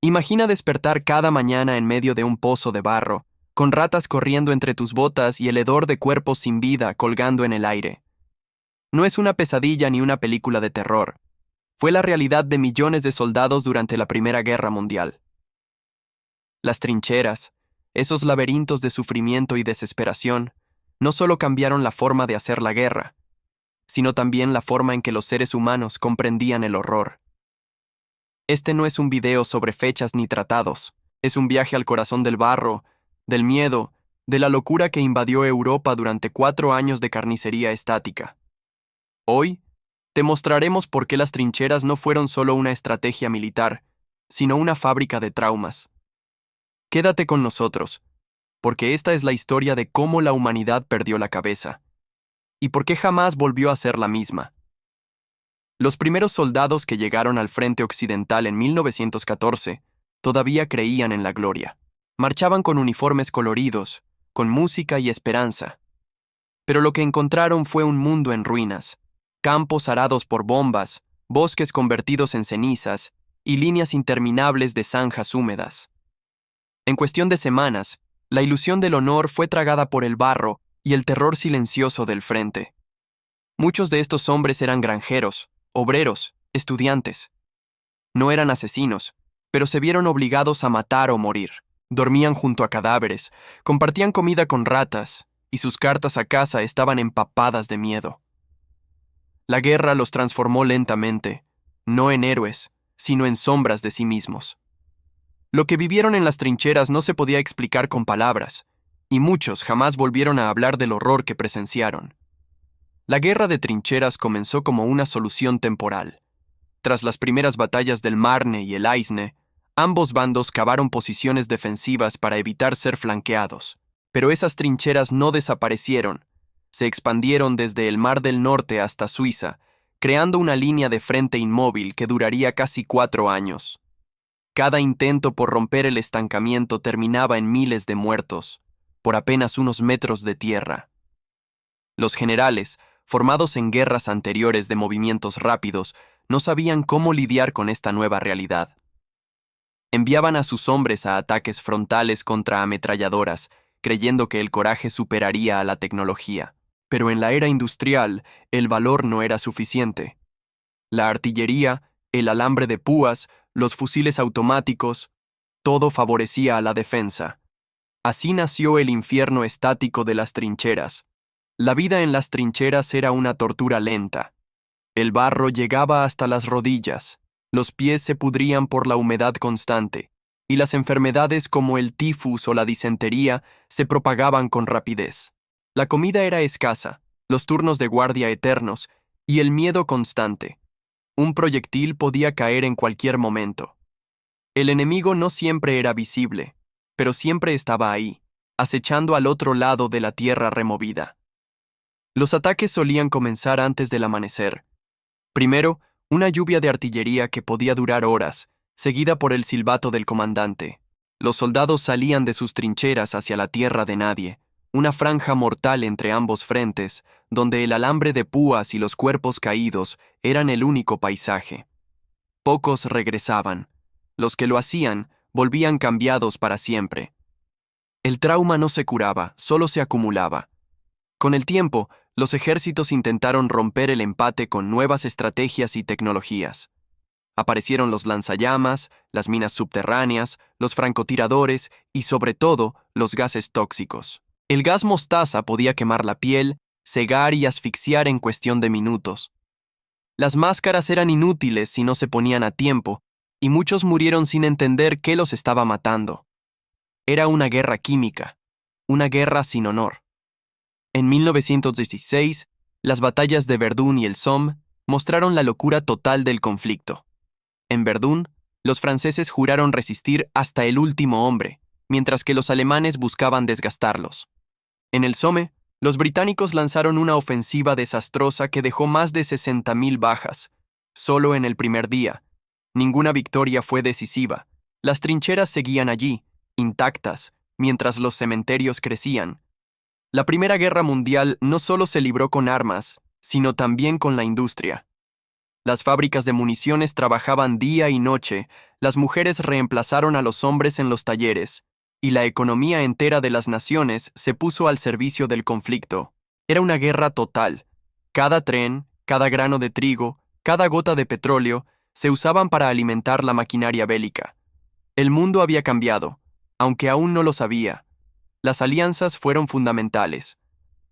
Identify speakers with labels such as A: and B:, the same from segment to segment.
A: Imagina despertar cada mañana en medio de un pozo de barro, con ratas corriendo entre tus botas y el hedor de cuerpos sin vida colgando en el aire. No es una pesadilla ni una película de terror. Fue la realidad de millones de soldados durante la Primera Guerra Mundial. Las trincheras, esos laberintos de sufrimiento y desesperación, no solo cambiaron la forma de hacer la guerra, sino también la forma en que los seres humanos comprendían el horror. Este no es un video sobre fechas ni tratados, es un viaje al corazón del barro, del miedo, de la locura que invadió Europa durante 4 años de carnicería estática. Hoy, te mostraremos por qué las trincheras no fueron solo una estrategia militar, sino una fábrica de traumas. Quédate con nosotros, porque esta es la historia de cómo la humanidad perdió la cabeza, y por qué jamás volvió a ser la misma. Los primeros soldados que llegaron al frente occidental en 1914 todavía creían en la gloria. Marchaban con uniformes coloridos, con música y esperanza. Pero lo que encontraron fue un mundo en ruinas, campos arados por bombas, bosques convertidos en cenizas y líneas interminables de zanjas húmedas. En cuestión de semanas, la ilusión del honor fue tragada por el barro y el terror silencioso del frente. Muchos de estos hombres eran granjeros, obreros, estudiantes. No eran asesinos, pero se vieron obligados a matar o morir. Dormían junto a cadáveres, compartían comida con ratas, y sus cartas a casa estaban empapadas de miedo. La guerra los transformó lentamente, no en héroes, sino en sombras de sí mismos. Lo que vivieron en las trincheras no se podía explicar con palabras, y muchos jamás volvieron a hablar del horror que presenciaron. La guerra de trincheras comenzó como una solución temporal. Tras las primeras batallas del Marne y el Aisne, ambos bandos cavaron posiciones defensivas para evitar ser flanqueados. Pero esas trincheras no desaparecieron. Se expandieron desde el Mar del Norte hasta Suiza, creando una línea de frente inmóvil que duraría casi 4 años. Cada intento por romper el estancamiento terminaba en miles de muertos, por apenas unos metros de tierra. Los generales, formados en guerras anteriores de movimientos rápidos, no sabían cómo lidiar con esta nueva realidad. Enviaban a sus hombres a ataques frontales contra ametralladoras, creyendo que el coraje superaría a la tecnología. Pero en la era industrial, el valor no era suficiente. La artillería, el alambre de púas, los fusiles automáticos, todo favorecía a la defensa. Así nació el infierno estático de las trincheras. La vida en las trincheras era una tortura lenta. El barro llegaba hasta las rodillas, los pies se pudrían por la humedad constante, y las enfermedades como el tifus o la disentería se propagaban con rapidez. La comida era escasa, los turnos de guardia eternos y el miedo constante. Un proyectil podía caer en cualquier momento. El enemigo no siempre era visible, pero siempre estaba ahí, acechando al otro lado de la tierra removida. Los ataques solían comenzar antes del amanecer. Primero, una lluvia de artillería que podía durar horas, seguida por el silbato del comandante. Los soldados salían de sus trincheras hacia la tierra de nadie, una franja mortal entre ambos frentes, donde el alambre de púas y los cuerpos caídos eran el único paisaje. Pocos regresaban. Los que lo hacían volvían cambiados para siempre. El trauma no se curaba, solo se acumulaba. Con el tiempo, los ejércitos intentaron romper el empate con nuevas estrategias y tecnologías. Aparecieron los lanzallamas, las minas subterráneas, los francotiradores y, sobre todo, los gases tóxicos. El gas mostaza podía quemar la piel, cegar y asfixiar en cuestión de minutos. Las máscaras eran inútiles si no se ponían a tiempo, y muchos murieron sin entender qué los estaba matando. Era una guerra química, una guerra sin honor. En 1916, las batallas de Verdún y el Somme mostraron la locura total del conflicto. En Verdún, los franceses juraron resistir hasta el último hombre, mientras que los alemanes buscaban desgastarlos. En el Somme, los británicos lanzaron una ofensiva desastrosa que dejó más de 60.000 bajas, solo en el primer día. Ninguna victoria fue decisiva. Las trincheras seguían allí, intactas, mientras los cementerios crecían. La Primera Guerra Mundial no solo se libró con armas, sino también con la industria. Las fábricas de municiones trabajaban día y noche, las mujeres reemplazaron a los hombres en los talleres, y la economía entera de las naciones se puso al servicio del conflicto. Era una guerra total. Cada tren, cada grano de trigo, cada gota de petróleo se usaban para alimentar la maquinaria bélica. El mundo había cambiado, aunque aún no lo sabía. Las alianzas fueron fundamentales.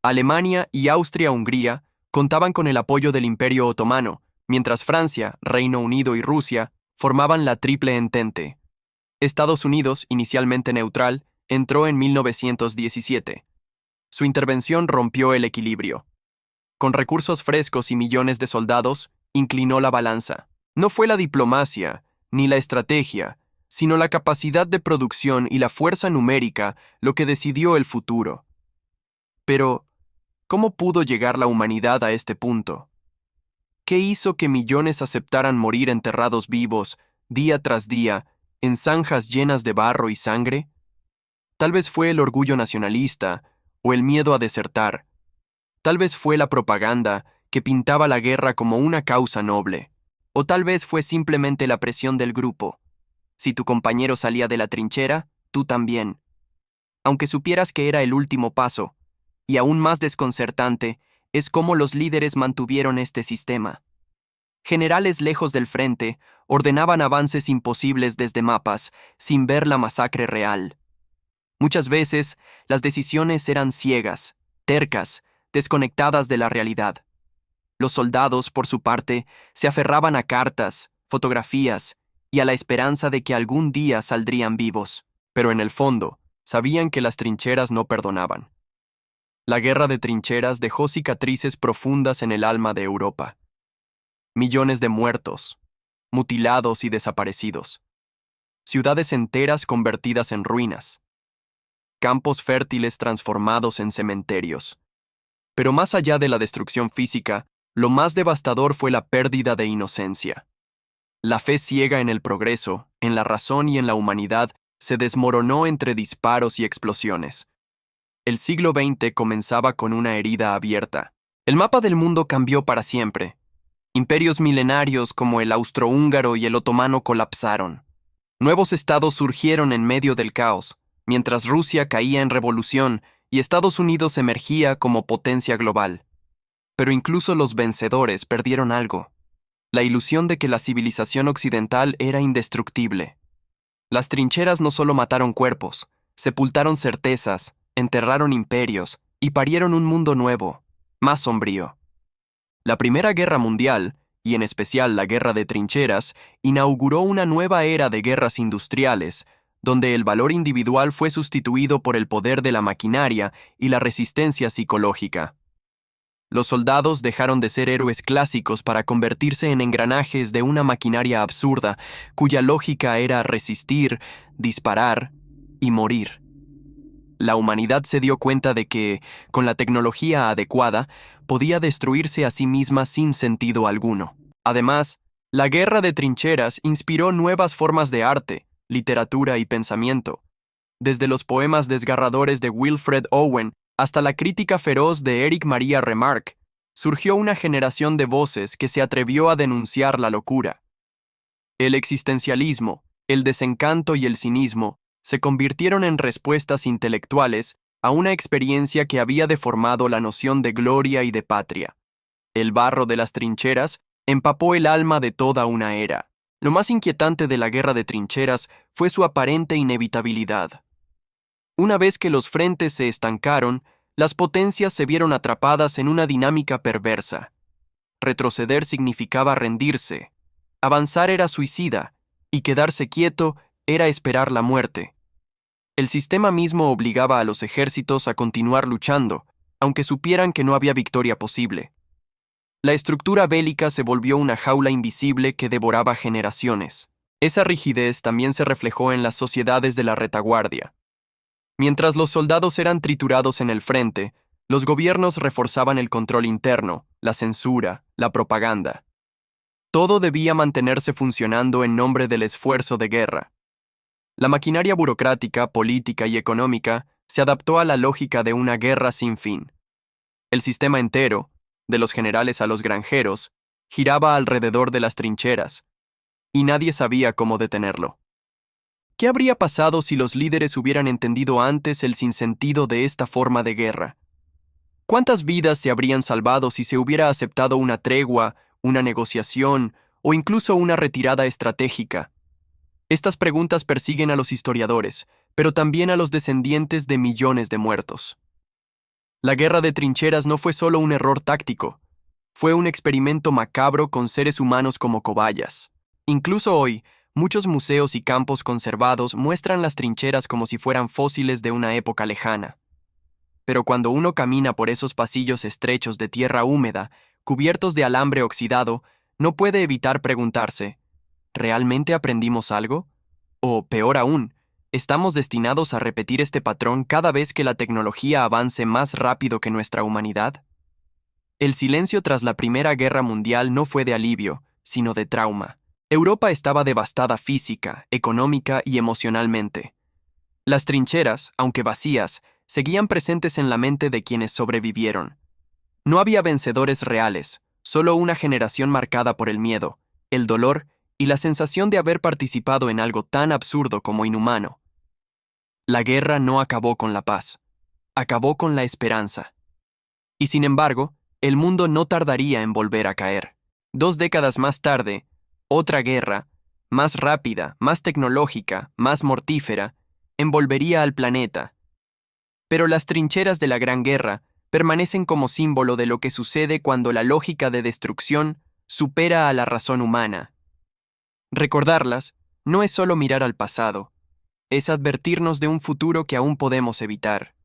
A: Alemania y Austria-Hungría contaban con el apoyo del Imperio Otomano, mientras Francia, Reino Unido y Rusia formaban la Triple Entente. Estados Unidos, inicialmente neutral, entró en 1917. Su intervención rompió el equilibrio. Con recursos frescos y millones de soldados, inclinó la balanza. No fue la diplomacia, ni la estrategia, sino la capacidad de producción y la fuerza numérica lo que decidió el futuro. Pero, ¿cómo pudo llegar la humanidad a este punto? ¿Qué hizo que millones aceptaran morir enterrados vivos, día tras día, en zanjas llenas de barro y sangre? Tal vez fue el orgullo nacionalista, o el miedo a desertar. Tal vez fue la propaganda, que pintaba la guerra como una causa noble. O tal vez fue simplemente la presión del grupo. Si tu compañero salía de la trinchera, tú también. Aunque supieras que era el último paso, y aún más desconcertante, es cómo los líderes mantuvieron este sistema. Generales lejos del frente ordenaban avances imposibles desde mapas, sin ver la masacre real. Muchas veces, las decisiones eran ciegas, tercas, desconectadas de la realidad. Los soldados, por su parte, se aferraban a cartas, fotografías y a la esperanza de que algún día saldrían vivos, pero en el fondo, sabían que las trincheras no perdonaban. La guerra de trincheras dejó cicatrices profundas en el alma de Europa. Millones de muertos, mutilados y desaparecidos. Ciudades enteras convertidas en ruinas. Campos fértiles transformados en cementerios. Pero más allá de la destrucción física, lo más devastador fue la pérdida de inocencia. La fe ciega en el progreso, en la razón y en la humanidad se desmoronó entre disparos y explosiones. El siglo XX comenzaba con una herida abierta. El mapa del mundo cambió para siempre. Imperios milenarios como el austrohúngaro y el otomano colapsaron. Nuevos estados surgieron en medio del caos, mientras Rusia caía en revolución y Estados Unidos emergía como potencia global. Pero incluso los vencedores perdieron algo: la ilusión de que la civilización occidental era indestructible. Las trincheras no solo mataron cuerpos, sepultaron certezas, enterraron imperios y parieron un mundo nuevo, más sombrío. La Primera Guerra Mundial, y en especial la Guerra de Trincheras, inauguró una nueva era de guerras industriales, donde el valor individual fue sustituido por el poder de la maquinaria y la resistencia psicológica. Los soldados dejaron de ser héroes clásicos para convertirse en engranajes de una maquinaria absurda, cuya lógica era resistir, disparar y morir. La humanidad se dio cuenta de que, con la tecnología adecuada, podía destruirse a sí misma sin sentido alguno. Además, la guerra de trincheras inspiró nuevas formas de arte, literatura y pensamiento. Desde los poemas desgarradores de Wilfred Owen hasta la crítica feroz de Éric Maria Remarque, surgió una generación de voces que se atrevió a denunciar la locura. El existencialismo, el desencanto y el cinismo se convirtieron en respuestas intelectuales a una experiencia que había deformado la noción de gloria y de patria. El barro de las trincheras empapó el alma de toda una era. Lo más inquietante de la guerra de trincheras fue su aparente inevitabilidad. Una vez que los frentes se estancaron, las potencias se vieron atrapadas en una dinámica perversa. Retroceder significaba rendirse, avanzar era suicida, y quedarse quieto era esperar la muerte. El sistema mismo obligaba a los ejércitos a continuar luchando, aunque supieran que no había victoria posible. La estructura bélica se volvió una jaula invisible que devoraba generaciones. Esa rigidez también se reflejó en las sociedades de la retaguardia. Mientras los soldados eran triturados en el frente, los gobiernos reforzaban el control interno, la censura, la propaganda. Todo debía mantenerse funcionando en nombre del esfuerzo de guerra. La maquinaria burocrática, política y económica se adaptó a la lógica de una guerra sin fin. El sistema entero, de los generales a los granjeros, giraba alrededor de las trincheras, y nadie sabía cómo detenerlo. ¿Qué habría pasado si los líderes hubieran entendido antes el sinsentido de esta forma de guerra? ¿Cuántas vidas se habrían salvado si se hubiera aceptado una tregua, una negociación o incluso una retirada estratégica? Estas preguntas persiguen a los historiadores, pero también a los descendientes de millones de muertos. La guerra de trincheras no fue solo un error táctico, fue un experimento macabro con seres humanos como cobayas. Incluso hoy, muchos museos y campos conservados muestran las trincheras como si fueran fósiles de una época lejana. Pero cuando uno camina por esos pasillos estrechos de tierra húmeda, cubiertos de alambre oxidado, no puede evitar preguntarse, ¿realmente aprendimos algo? O, peor aún, ¿estamos destinados a repetir este patrón cada vez que la tecnología avance más rápido que nuestra humanidad? El silencio tras la Primera Guerra Mundial no fue de alivio, sino de trauma. Europa estaba devastada física, económica y emocionalmente. Las trincheras, aunque vacías, seguían presentes en la mente de quienes sobrevivieron. No había vencedores reales, solo una generación marcada por el miedo, el dolor y la sensación de haber participado en algo tan absurdo como inhumano. La guerra no acabó con la paz, acabó con la esperanza. Y sin embargo, el mundo no tardaría en volver a caer. 2 décadas más tarde, otra guerra, más rápida, más tecnológica, más mortífera, envolvería al planeta. Pero las trincheras de la Gran Guerra permanecen como símbolo de lo que sucede cuando la lógica de destrucción supera a la razón humana. Recordarlas no es solo mirar al pasado, es advertirnos de un futuro que aún podemos evitar.